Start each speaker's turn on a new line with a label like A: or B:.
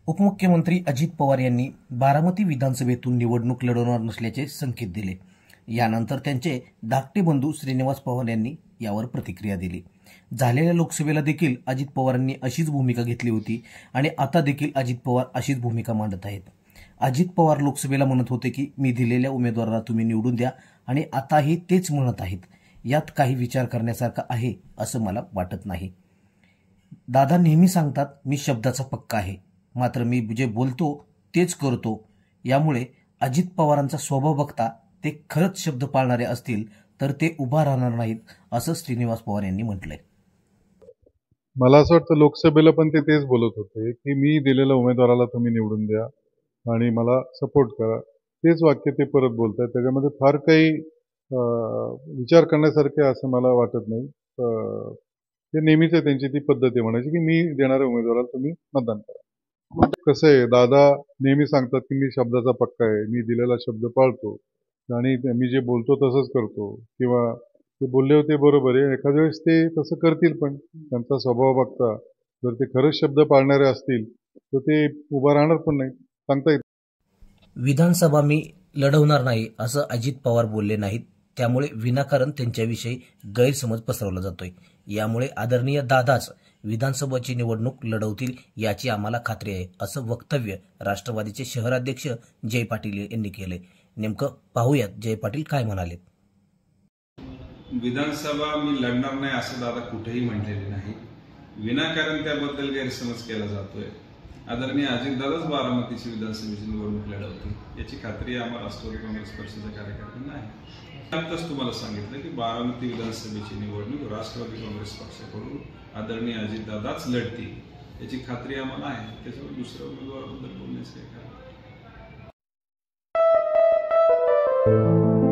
A: उपमुख्यमंत्री अजित पवार यांनी बारामती विधानसभेतून निवडणूक लढवणार नसल्याचे संकेत दिले। यानंतर त्यांचे धाकटे बंधू श्रीनिवास पवार यांनी यावर प्रतिक्रिया दिली। झालेल्या लोकसभेला देखील अजित पवारांनी अशीच भूमिका घेतली होती आणि आता देखील अजित पवार अशीच भूमिका मांडत आहेत। अजित पवार लोकसभेला म्हणत होते की मी दिलेल्या उमेदवाराला तुम्ही निवडून द्या आणि आताही तेच म्हणत आहेत। यात काही विचार करण्यासारखं आहे असं मला वाटत नाही। दादा नेहमी सांगतात मी शब्दाचा पक्का आहे, मात्र मी जे बोलतो तेच करतो। यामुळे अजित पवारांचा स्वभाव बघता ते खरंच शब्द पाळणारे असतील तर ते उभा राहणार नाहीत असं श्रीनिवास पवार यांनी म्हटलंय।
B: मला असं वाटतं लोकसभेला पण ते तेच बोलत होते की मी दिलेल्या उमेदवाराला तुम्ही निवडून द्या आणि मला सपोर्ट करा। तेच वाक्य ते परत बोलतात। त्याच्यामध्ये फार काही विचार करण्यासारखे असं मला वाटत नाही। ते नेहमीच त्यांची ती पद्धत आहे म्हणायची की मी देणाऱ्या उमेदवाराला तुम्ही मतदान करा। कसं आहे, दादा नेहमी सांगतात की मी शब्दाचा पक्का आहे, मी दिलेला शब्द पाळतो आणि मी जे बोलतो तसंच करतो, किंवा ते बोलले होते बरोबर आहे। एखाद्या वेळेस ते तसं करतील, पण त्यांचा स्वभाव बघता जर ते खरंच शब्द पाळणारे असतील तर ते उभा राहणार पण नाही, सांगता येत।
A: विधानसभा मी लढवणार नाही असं अजित पवार बोलले नाहीत, त्यामुळे विनाकारण त्यांच्याविषयी गैरसमज पसरवला जातोय। यामुळे आदरणीय दादाच विधानसभेची निवडणूक लढवतील याची आम्हाला खात्री आहे असं वक्तव्य राष्ट्रवादीचे शहराध्यक्ष जय पाटील यांनी केले। नेमकं पाहूयात जय पाटील काय म्हणाले।
C: विधानसभा मी लढणार नाही असं दादा कुठेही म्हटलेले नाही। विनाकारण त्याबद्दल गैरसमज केला जातोय। आदरणीय अजितदादाच बारामतीची विधानसभेची निवडणूक लढवतील याची खात्री आम्हाला राष्ट्रवादी काँग्रेस पक्षाच्या कार्यकर्त्यांना आहे। त्यातच तुम्हाला सांगितलं की बारामती विधानसभेची निवडणूक राष्ट्रवादी काँग्रेस पक्षाकडून आदरणीय अजितदादाच लढतील याची खात्री आम्हाला आहे। त्याच्यावर दुसऱ्या उमेदवाराबद्दल बोलण्याचं काय कारण।